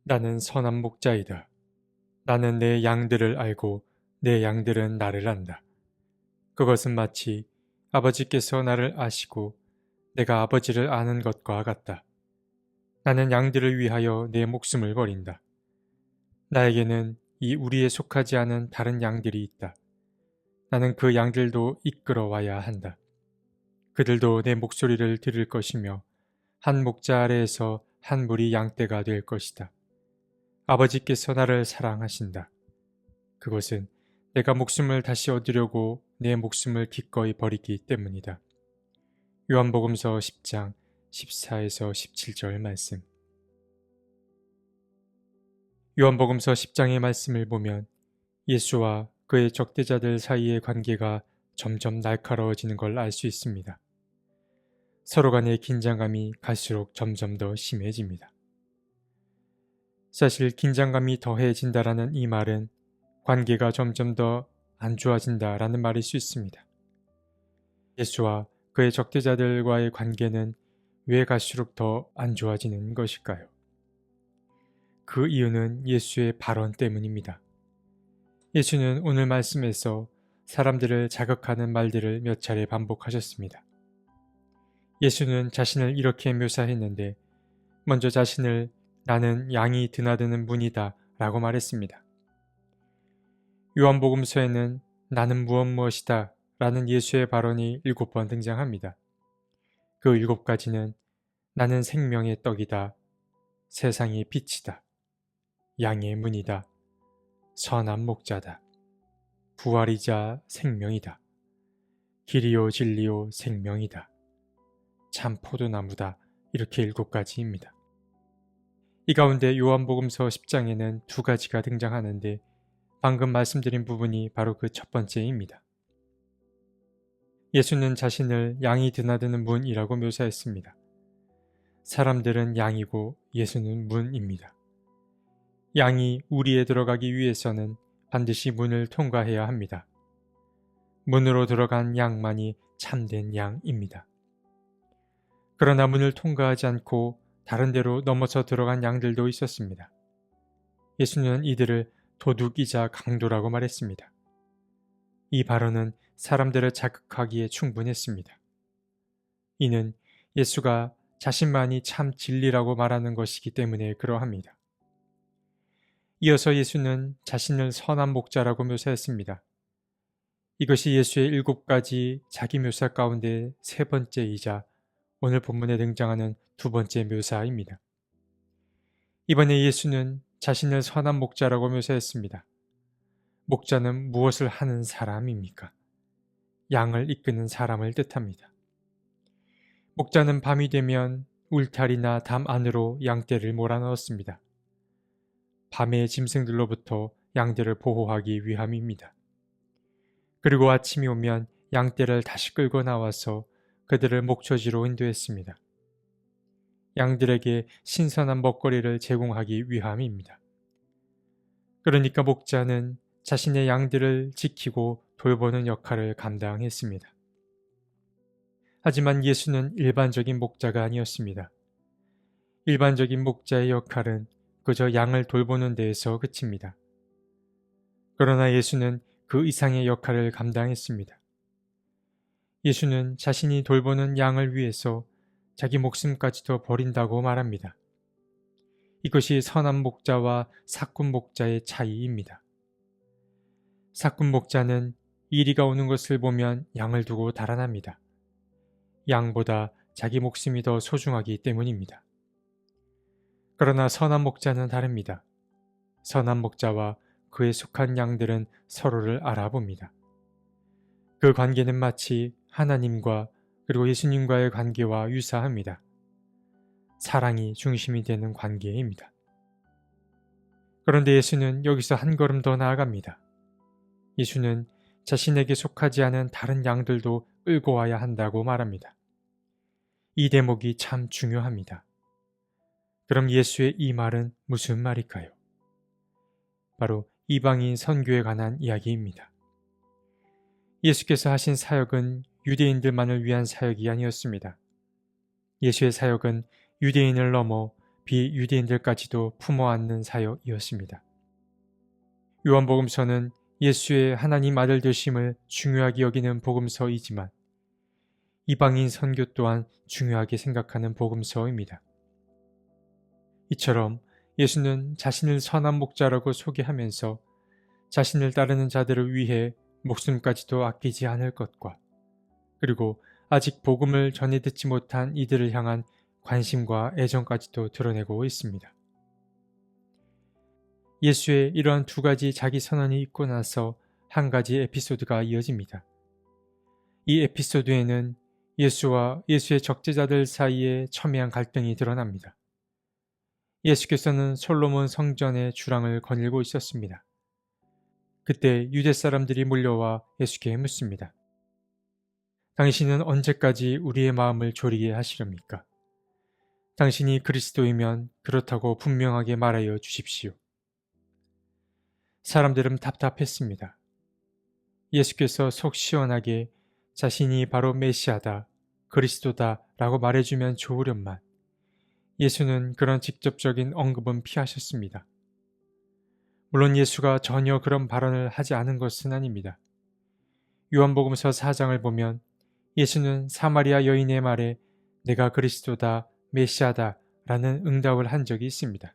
나는 선한 목자이다. 나는 내 양들을 알고 내 양들은 나를 안다. 그것은 마치 아버지께서 나를 아시고 내가 아버지를 아는 것과 같다. 나는 양들을 위하여 내 목숨을 버린다. 나에게는 이 우리에 속하지 않은 다른 양들이 있다. 나는 그 양들도 이끌어와야 한다. 그들도 내 목소리를 들을 것이며 한 목자 아래에서 한 무리 양떼가 될 것이다. 아버지께서 나를 사랑하신다. 그것은 내가 목숨을 다시 얻으려고 내 목숨을 기꺼이 버리기 때문이다. 요한복음서 10장 14에서 17절 말씀. 요한복음서 10장의 말씀을 보면 예수와 그의 적대자들 사이의 관계가 점점 날카로워지는 걸 알 수 있습니다. 서로 간의 긴장감이 갈수록 점점 더 심해집니다. 사실 긴장감이 더해진다라는 이 말은 관계가 점점 더 안 좋아진다라는 말일 수 있습니다. 예수와 그의 적대자들과의 관계는 왜 갈수록 더 안 좋아지는 것일까요? 그 이유는 예수의 발언 때문입니다. 예수는 오늘 말씀에서 사람들을 자극하는 말들을 몇 차례 반복하셨습니다. 예수는 자신을 이렇게 묘사했는데 먼저 자신을 나는 양이 드나드는 문이다 라고 말했습니다. 요한복음서에는 나는 무엇이다 라는 예수의 발언이 7번 등장합니다. 그 7가지는 나는 생명의 떡이다, 세상의 빛이다, 양의 문이다, 선한 목자다, 부활이자 생명이다, 길이요 진리요 생명이다, 참 포도나무다, 이렇게 7가지입니다. 이 가운데 요한복음서 10장에는 2가지가 등장하는데 방금 말씀드린 부분이 바로 그 첫 번째입니다. 예수는 자신을 양이 드나드는 문이라고 묘사했습니다. 사람들은 양이고 예수는 문입니다. 양이 우리에 들어가기 위해서는 반드시 문을 통과해야 합니다. 문으로 들어간 양만이 참된 양입니다. 그러나 문을 통과하지 않고 다른 데로 넘어서 들어간 양들도 있었습니다. 예수는 이들을 도둑이자 강도라고 말했습니다. 이 발언은 사람들을 자극하기에 충분했습니다. 이는 예수가 자신만이 참 진리라고 말하는 것이기 때문에 그러합니다. 이어서 예수는 자신을 선한 목자라고 묘사했습니다. 이것이 예수의 7가지 자기 묘사 가운데 3번째이자 오늘 본문에 등장하는 2번째 묘사입니다. 이번에 예수는 자신을 선한 목자라고 묘사했습니다. 목자는 무엇을 하는 사람입니까? 양을 이끄는 사람을 뜻합니다. 목자는 밤이 되면 울타리나 담 안으로 양떼를 몰아넣었습니다. 밤의 짐승들로부터 양떼를 보호하기 위함입니다. 그리고 아침이 오면 양떼를 다시 끌고 나와서 그들을 목초지로 인도했습니다. 양들에게 신선한 먹거리를 제공하기 위함입니다. 그러니까 목자는 자신의 양들을 지키고 돌보는 역할을 감당했습니다. 하지만 예수는 일반적인 목자가 아니었습니다. 일반적인 목자의 역할은 그저 양을 돌보는 데에서 그칩니다. 그러나 예수는 그 이상의 역할을 감당했습니다. 예수는 자신이 돌보는 양을 위해서 자기 목숨까지도 버린다고 말합니다. 이것이 선한 목자와 사꾼 목자의 차이입니다. 사꾼 목자는 이리가 오는 것을 보면 양을 두고 달아납니다. 양보다 자기 목숨이 더 소중하기 때문입니다. 그러나 선한 목자는 다릅니다. 선한 목자와 그에 속한 양들은 서로를 알아봅니다. 그 관계는 마치 하나님과 그리고 예수님과의 관계와 유사합니다. 사랑이 중심이 되는 관계입니다. 그런데 예수는 여기서 한 걸음 더 나아갑니다. 예수는 자신에게 속하지 않은 다른 양들도 끌고 와야 한다고 말합니다. 이 대목이 참 중요합니다. 그럼 예수의 이 말은 무슨 말일까요? 바로 이방인 선교에 관한 이야기입니다. 예수께서 하신 사역은 유대인들만을 위한 사역이 아니었습니다. 예수의 사역은 유대인을 넘어 비유대인들까지도 품어 안는 사역이었습니다. 요한복음서는 예수의 하나님 아들 되심을 중요하게 여기는 복음서이지만 이방인 선교 또한 중요하게 생각하는 복음서입니다. 이처럼 예수는 자신을 선한 목자라고 소개하면서 자신을 따르는 자들을 위해 목숨까지도 아끼지 않을 것과 그리고 아직 복음을 전해 듣지 못한 이들을 향한 관심과 애정까지도 드러내고 있습니다. 예수의 이러한 두 가지 자기 선언이 있고 나서 한 가지 에피소드가 이어집니다. 이 에피소드에는 예수와 예수의 적제자들 사이에 첨예한 갈등이 드러납니다. 예수께서는 솔로몬 성전의 주랑을 거닐고 있었습니다. 그때 유대 사람들이 몰려와 예수께 묻습니다. 당신은 언제까지 우리의 마음을 졸이게 하시렵니까? 당신이 그리스도이면 그렇다고 분명하게 말하여 주십시오. 사람들은 답답했습니다. 예수께서 속 시원하게 자신이 바로 메시아다, 그리스도다 라고 말해주면 좋으련만 예수는 그런 직접적인 언급은 피하셨습니다. 물론 예수가 전혀 그런 발언을 하지 않은 것은 아닙니다. 요한복음서 4장을 보면 예수는 사마리아 여인의 말에 내가 그리스도다, 메시아다 라는 응답을 한 적이 있습니다.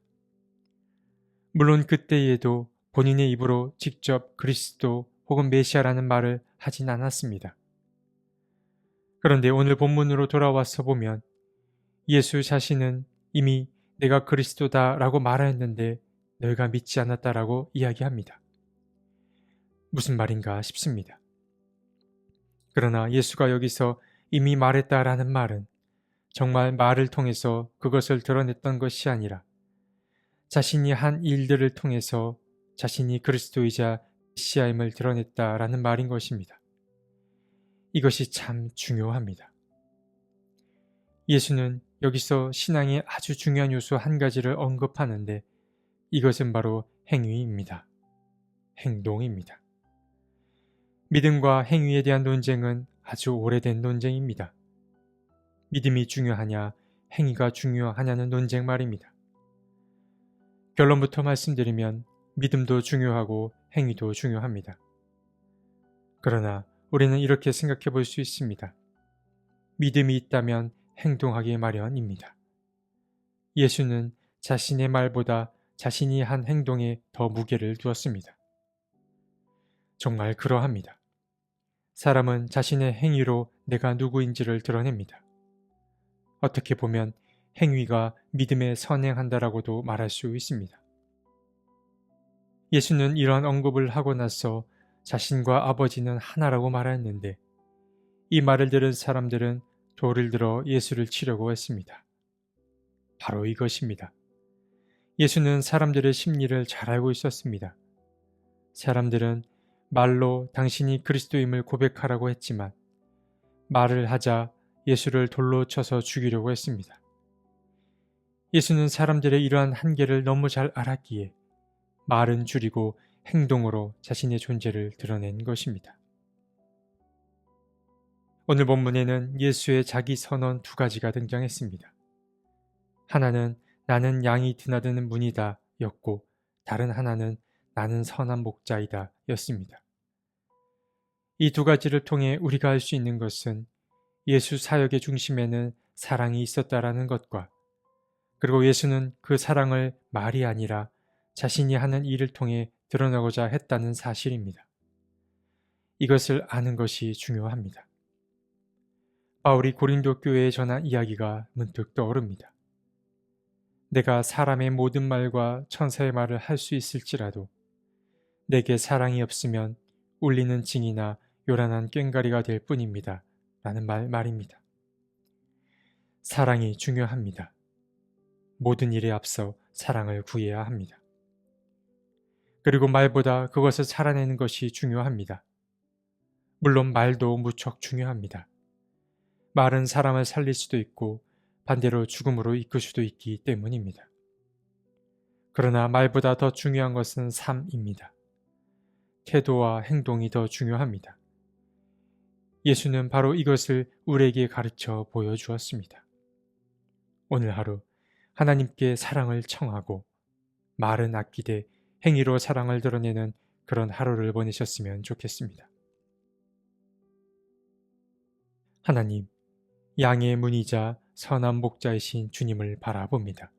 물론 그때에도 본인의 입으로 직접 그리스도 혹은 메시아라는 말을 하진 않았습니다. 그런데 오늘 본문으로 돌아와서 보면 예수 자신은 이미 내가 그리스도다 라고 말하였는데 너희가 믿지 않았다라고 이야기합니다. 무슨 말인가 싶습니다. 그러나 예수가 여기서 이미 말했다라는 말은 정말 말을 통해서 그것을 드러냈던 것이 아니라 자신이 한 일들을 통해서 자신이 그리스도이자 메시아임을 드러냈다라는 말인 것입니다. 이것이 참 중요합니다. 예수는 여기서 신앙의 아주 중요한 요소 한 가지를 언급하는데 이것은 바로 행위입니다. 행동입니다. 믿음과 행위에 대한 논쟁은 아주 오래된 논쟁입니다. 믿음이 중요하냐, 행위가 중요하냐는 논쟁 말입니다. 결론부터 말씀드리면 믿음도 중요하고 행위도 중요합니다. 그러나 우리는 이렇게 생각해 볼 수 있습니다. 믿음이 있다면 행동하기 마련입니다. 예수는 자신의 말보다 자신이 한 행동에 더 무게를 두었습니다. 정말 그러합니다. 사람은 자신의 행위로 내가 누구인지를 드러냅니다. 어떻게 보면 행위가 믿음에 선행한다라고도 말할 수 있습니다. 예수는 이러한 언급을 하고 나서 자신과 아버지는 하나라고 말하였는데 이 말을 들은 사람들은 돌을 들어 예수를 치려고 했습니다. 바로 이것입니다. 예수는 사람들의 심리를 잘 알고 있었습니다. 사람들은 말로 당신이 그리스도임을 고백하라고 했지만 말을 하자 예수를 돌로 쳐서 죽이려고 했습니다. 예수는 사람들의 이러한 한계를 너무 잘 알았기에 말은 줄이고 행동으로 자신의 존재를 드러낸 것입니다. 오늘 본문에는 예수의 자기 선언 두 가지가 등장했습니다. 하나는 나는 양이 드나드는 문이다 였고 다른 하나는 나는 선한 목자이다 였습니다. 이 두 가지를 통해 우리가 알 수 있는 것은 예수 사역의 중심에는 사랑이 있었다라는 것과 그리고 예수는 그 사랑을 말이 아니라 자신이 하는 일을 통해 드러나고자 했다는 사실입니다. 이것을 아는 것이 중요합니다. 바울이 고린도 교회에 전한 이야기가 문득 떠오릅니다. 내가 사람의 모든 말과 천사의 말을 할 수 있을지라도 내게 사랑이 없으면 울리는 징이나 요란한 꽹과리가 될 뿐입니다. 라는 말입니다. 사랑이 중요합니다. 모든 일에 앞서 사랑을 구해야 합니다. 그리고 말보다 그것을 살아내는 것이 중요합니다. 물론 말도 무척 중요합니다. 말은 사람을 살릴 수도 있고 반대로 죽음으로 이끌 수도 있기 때문입니다. 그러나 말보다 더 중요한 것은 삶입니다. 태도와 행동이 더 중요합니다. 예수는 바로 이것을 우리에게 가르쳐 보여주었습니다. 오늘 하루 하나님께 사랑을 청하고 말은 아끼되 행위로 사랑을 드러내는 그런 하루를 보내셨으면 좋겠습니다. 하나님, 양의 문이자 선한 목자이신 주님을 바라봅니다.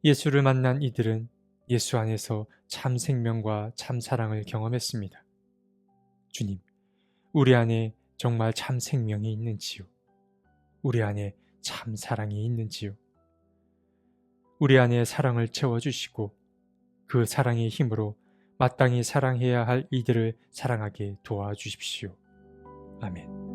예수를 만난 이들은 예수 안에서 참 생명과 참 사랑을 경험했습니다. 주님, 우리 안에 정말 참 생명이 있는지요? 우리 안에 참 사랑이 있는지요? 우리 안에 사랑을 채워주시고 그 사랑의 힘으로 마땅히 사랑해야 할 이들을 사랑하게 도와주십시오. 아멘.